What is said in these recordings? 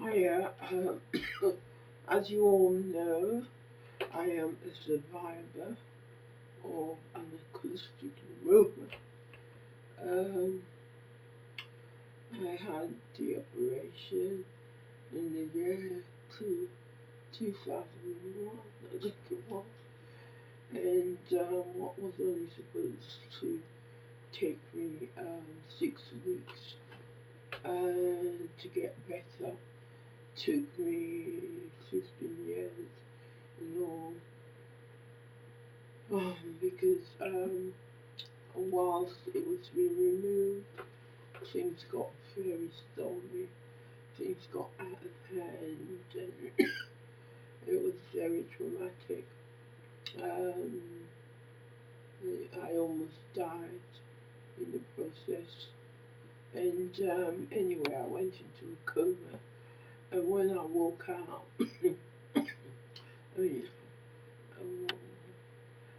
As you all know, I am a survivor of an acoustic movement. Um, I had the operation in the year 2001, I think it was, and what was only supposed to take me 6 weeks to get better took me 15 years in all. Because whilst it was being removed, things got very stormy, things got out of hand, and it was very traumatic. Um, I almost died in the process, and anyway, I went into a coma, and when I woke out, I mean, um,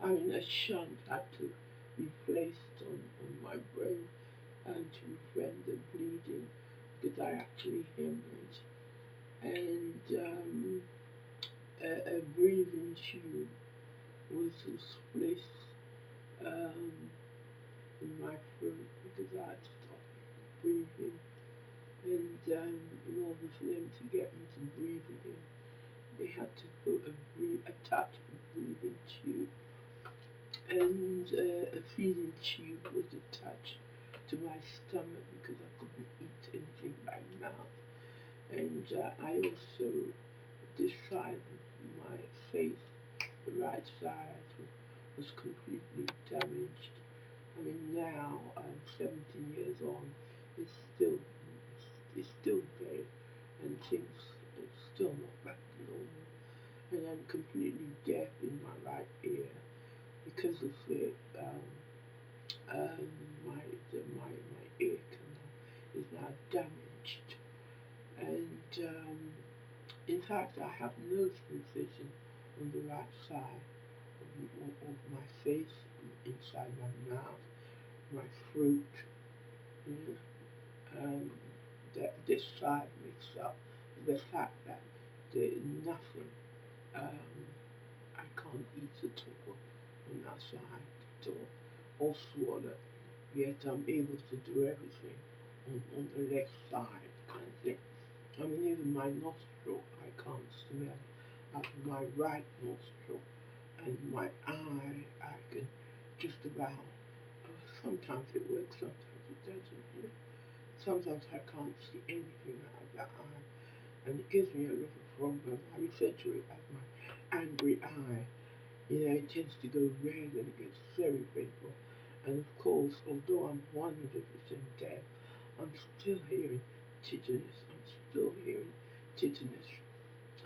a shunt had to be placed on my brain and to prevent the bleeding because I actually hemorrhaged. And a breathing tube was placed um, in my throat because I had to stop breathing. And in order for them to get me to breathe again, they had to put attach a breathing tube, and a feeding tube was attached to my stomach because I couldn't eat anything by mouth. And I also, this side of my face, the right side, was completely damaged. I mean, now I'm 17 years on, it's still it's still there, and things are still not back to normal. And I'm completely deaf in my right ear because of it. Um, my ear canal is now damaged, and in fact, I have no sensation on the right side of my face, inside my mouth, my throat. You know, that this side makes up the fact that there is nothing. I can't eat at all on that side at all, or swallow. Yet I'm able to do everything on the left side kind of thing. I mean, even my nostril, I can't smell out of my right nostril, and my eye, I can just about. Sometimes it works, sometimes it doesn't. You know? Sometimes I can't see anything out of that eye, and it gives me a lot of problem. I refer to it as my angry eye. You know, it tends to go red and it gets very painful. And of course, although I'm 100% deaf, I'm still hearing titterness. I'm still hearing titterness.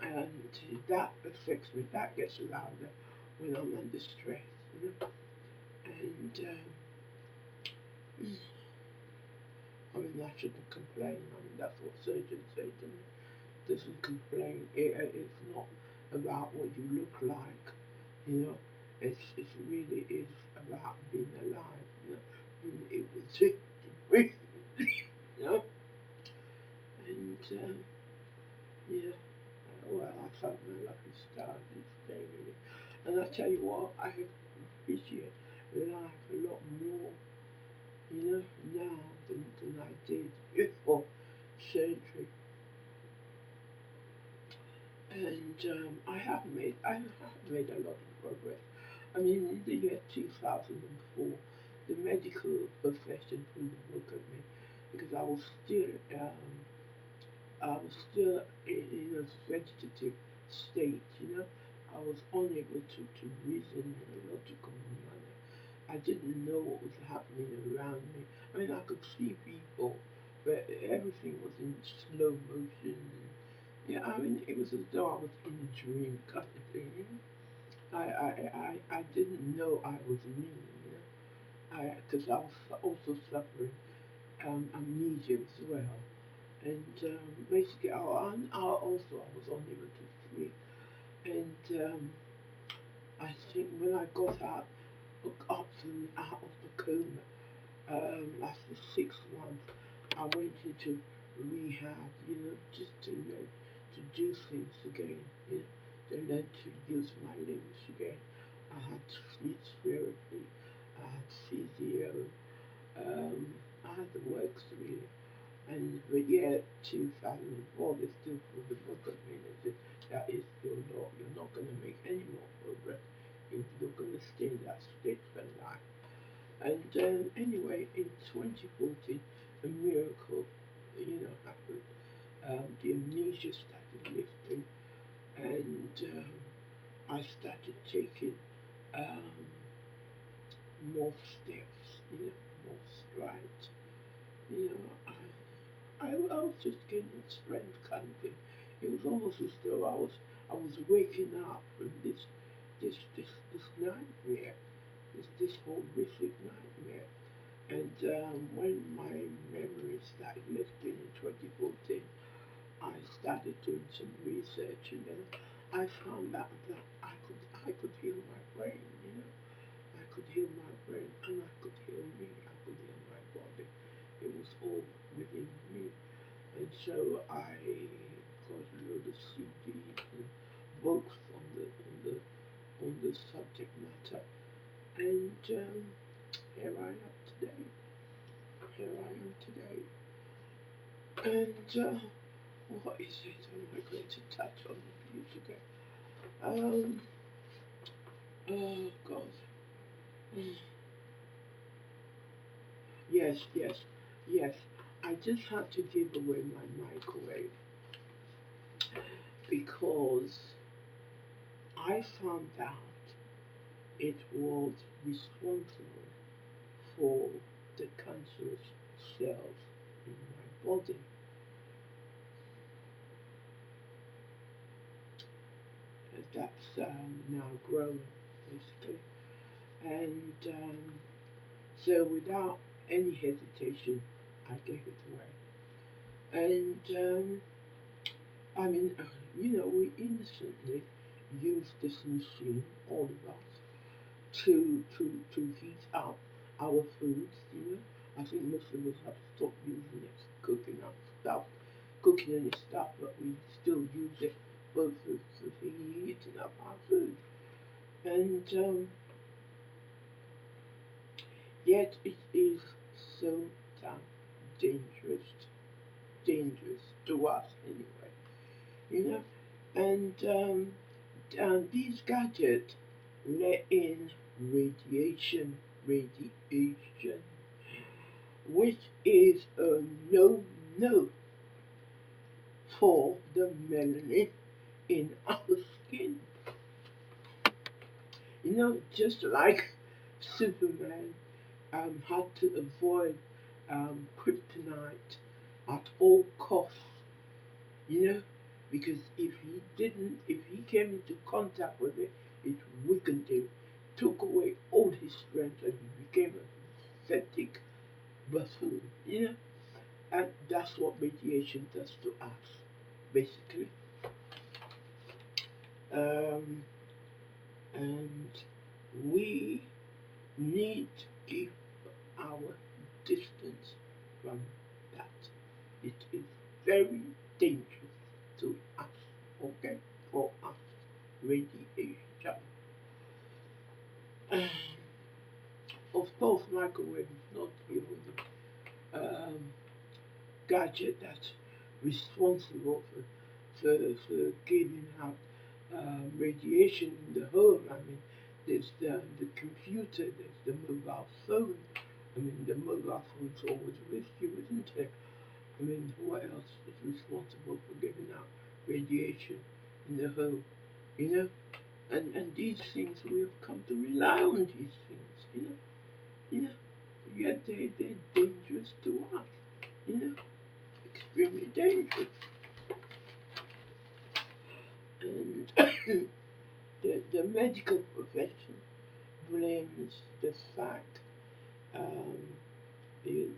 And that affects me. That gets louder when I'm under stress. You know? And I mean, I shouldn't complain. I mean, that's what surgeons say to me. Doesn't complain. It's not about what you look like. You know, it really is about being alive. You know, being able to breathe. You know, and yeah. Well, I felt my lucky star this day, really. And I tell you what, I appreciate life a lot more, you know, now than I did before surgery. And I have made a lot of progress. I mean, in the year 2004, the medical profession couldn't look at me because I was still in a vegetative state, you know. I was unable to reason in a logical manner. I didn't know what was happening around me. I mean, I could see people, but everything was in slow motion. Yeah, I mean, it was as though I was in a dream kind of thing. You know? I didn't know I was me, you know, because I was also suffering amnesia as well. And basically, I was unable to sleep. And I think when I got out of the coma, after 6 months, I went into rehab, just to learn to do things again, to learn to use my limbs again. I had speech therapy, I had physio, I had the works really. And but yeah, 2004, they still put the book of me and said that is still not, you're not going to make any more progress if you're going to stay in that state for life. And anyway, in 2014, a miracle, happened. The amnesia started lifting, and I started taking um, more steps, more strides. You know, I was just getting strength kind of thing. It was almost as though I was waking up from this nightmare, this horrific nightmare. And when my memory started lifting in 2014, I started doing some research, and then I found out that I could heal my brain. I could heal my brain, and I could heal me. I could heal my body. It was all within me. And so I got a load of CDs and books on the subject matter, and here I am today. Here I am today. And what is it? Am I going to touch on the views again? Oh God. Mm. Yes. I just had to give away my microwave because I found out it was responsible for the cancerous cells in my body. That's now grown, basically. And so without any hesitation, I gave it away. And we innocently use this machine, all of us, to heat up our foods. I think most of us have stopped using it, cooking any stuff, but we still use it for heating up our food. And yet it is so damn dangerous, to us anyway, And these gadgets let in radiation, which is a no for the melanin in our skin. Just like Superman had to avoid kryptonite at all costs, because if he came into contact with it, it weakened him, took away all his strength, and he became a pathetic buffoon, and that's what radiation does to us, basically. And we need to keep our distance from that. It is very dangerous to us, okay, for us, radiation. Of course, microwave is not the only gadget that's responsible for giving out radiation in the home. There's the computer, there's the mobile phone. The mobile phone's always with you, isn't it? What else is responsible for giving out radiation in the home? And these things, we have come to rely on these things, Yet they're dangerous to us, extremely dangerous. And the medical profession blames the fact, the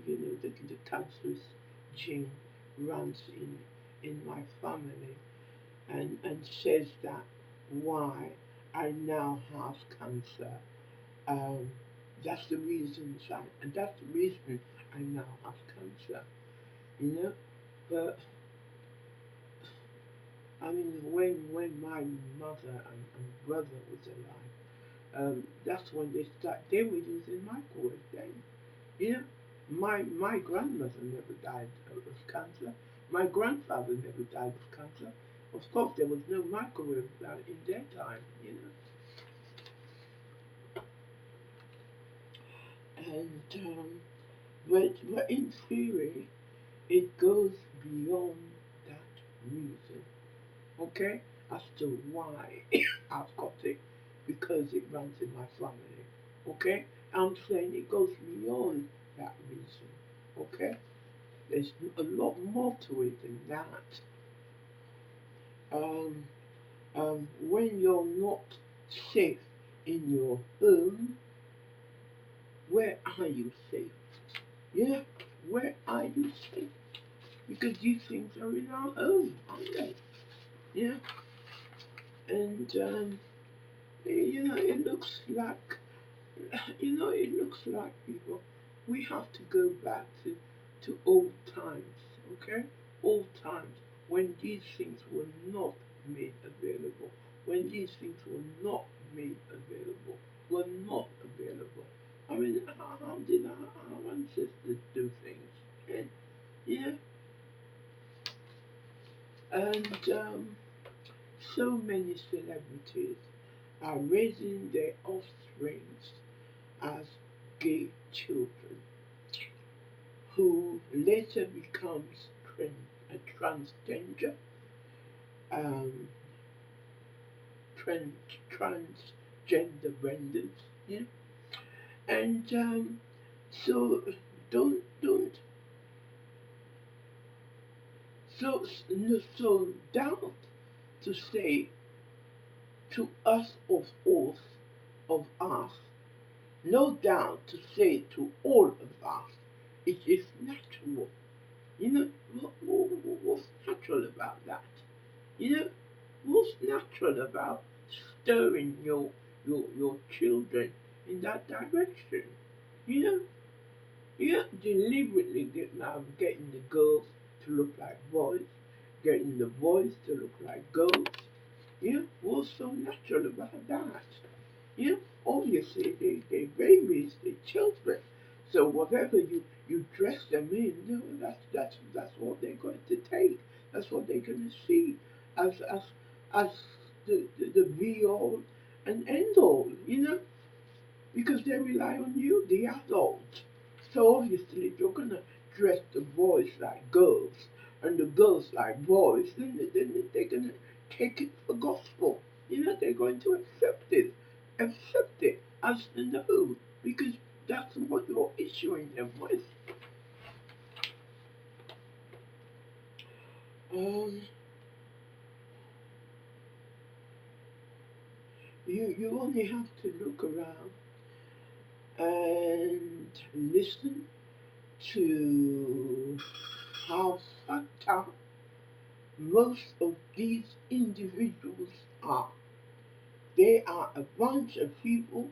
cancerous gene runs in my family, and says that why I now have cancer. That's the reason I now have cancer. But I mean, when my mother and brother was alive, that's when they were using microwave then. You know, my grandmother never died of cancer. My grandfather never died of cancer. Of course, there was no microwave in their time, you know. And but in theory, it goes beyond that reason, okay? As to why I've got it, because it runs in my family, okay? I'm saying it goes beyond that reason, okay? There's a lot more to it than that. When you're not safe in your home, where are you safe? Yeah, where are you safe? Because these things are in our home, aren't they? Yeah, and it looks like, it looks like people. We have to go back to old times, okay? Old times when these things were not made available, when these things were not made available, were not available. I mean, how did our ancestors do things? Yeah, and so many celebrities are raising their offspring as gay children who later becomes a transgender, um, transgender renders, yeah? And so don't so doubt to say to us of us, no doubt to say to all of us, it is natural. You know, what's natural about that? You know, what's natural about stirring your children in that direction? You know, you're deliberately getting the girls to look like boys, getting the boys to look like girls. Yeah, what's so natural about that? Yeah, obviously they babies, they children. So whatever you dress them in, that's what they're going to take. That's what they're going to see as the be all and end all, because they rely on you, the adult. So obviously, if you're gonna dress the boys like girls and the girls like boys, then they're gonna take it for gospel. They're going to accept it as the no, because that's what you're issuing them with. Um, you only have to look around and listen to how fucked up most of these individuals are. They are a bunch of people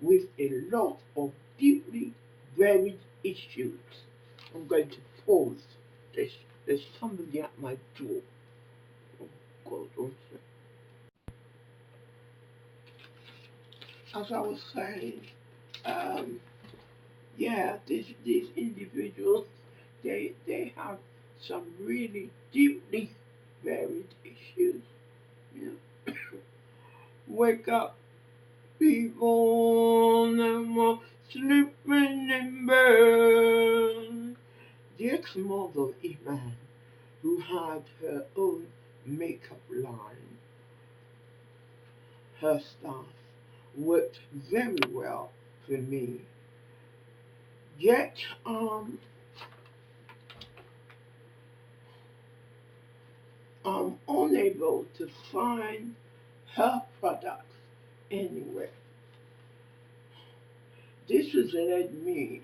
with a lot of deeply buried issues. I'm going to pause. There's somebody at my door. Oh God, one second. As I was saying, um, yeah, these individuals, they have some really deeply buried issues. You know, wake up, people, no more sleeping in bed. The ex-model Iman, who had her own makeup line, her staff worked very well for me. Yet, I'm unable to find her products anywhere. This has led me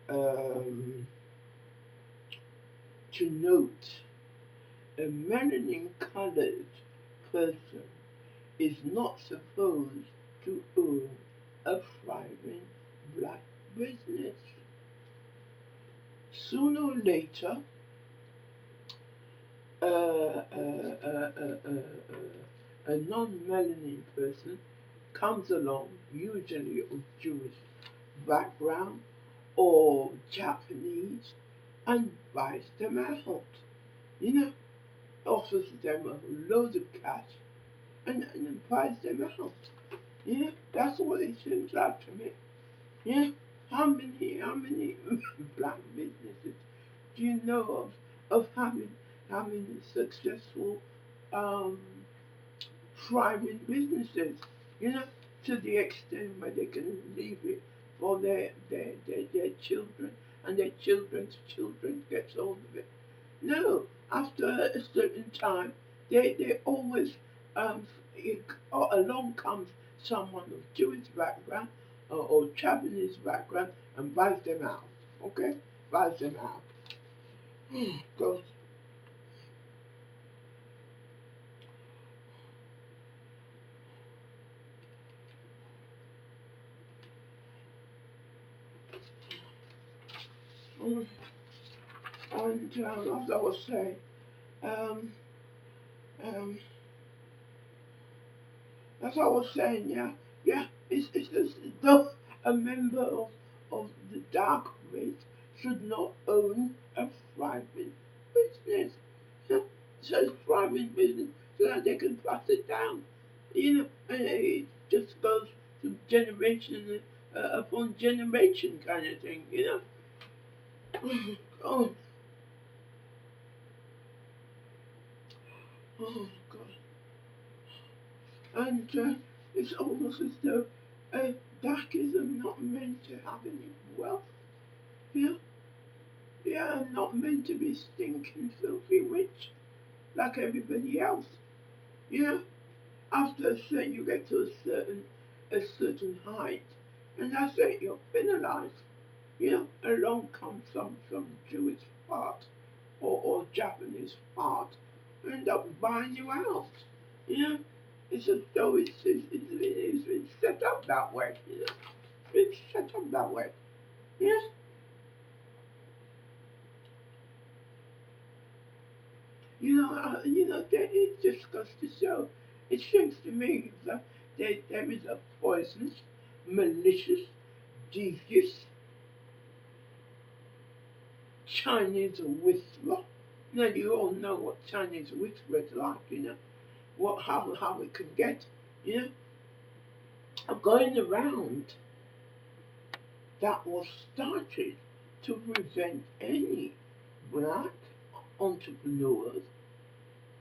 um, to note a melanin-colored person is not supposed to own a thriving black business. Sooner or later, a non-melanin person comes along, usually of Jewish background or Japanese, and buys them out. You know, offers them a load of cash and buys them out. Yeah, that's what it seems like to me. Yeah, how many black businesses do you know of having successful um, thriving businesses? You know, to the extent where they can leave it for their children and their children's children gets hold of it. No, after a certain time, they always um, along comes someone of Jewish background or Japanese background and buys them out. Okay, buys them out. Goes and as I was saying, um, um, as I was saying, yeah, it's just though a member of the dark race should not own a thriving business. So it's thriving business so that they can pass it down. You know, and it just goes from generation upon generation kind of thing, you know. Oh, oh God. And it's almost as though darkies are not meant to have any wealth. Yeah, yeah, not meant to be stinking, filthy rich like everybody else. Yeah, after a certain, you get to a certain height, and that's it. You're penalized. You know, along comes some Jewish part or Japanese part, end up buying you out. You know, it's as though it's been set up that way. You know, it's set up that way. Yeah. That it just goes to show. It seems to me that there is a poisonous, malicious, devious Chinese whisperer. Now you all know what Chinese whisperer is like, you know, how it can get, you know, going around that was started to prevent any black entrepreneurs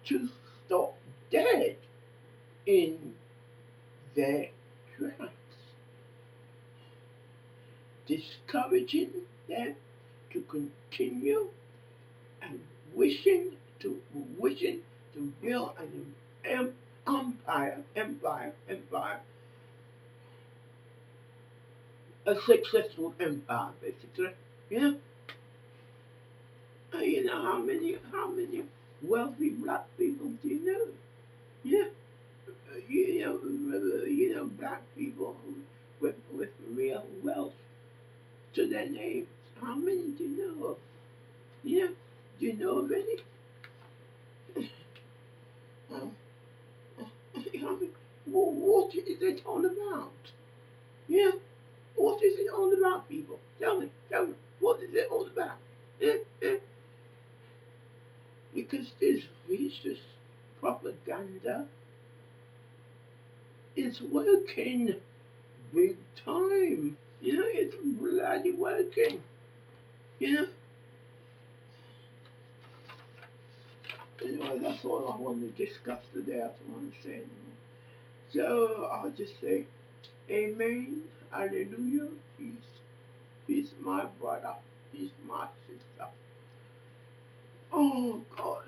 to stop dead in their tracks, discouraging them to continue and wishing to build an empire, a successful empire, basically. Yeah, you know how many wealthy black people do you know? Yeah, black people with real wealth to their names. How many do you know of? Yeah, do you know of any? Um, what is it all about? Yeah, what is it all about, people? Tell me, what is it all about? Yeah, yeah. Because this vicious propaganda is working big time. You know, it's bloody working. You know? Anyway, that's all I want to discuss today. I don't want to say anymore. So I'll just say, Amen, Hallelujah, peace. Peace, my brother. Peace, my sister. Oh, God.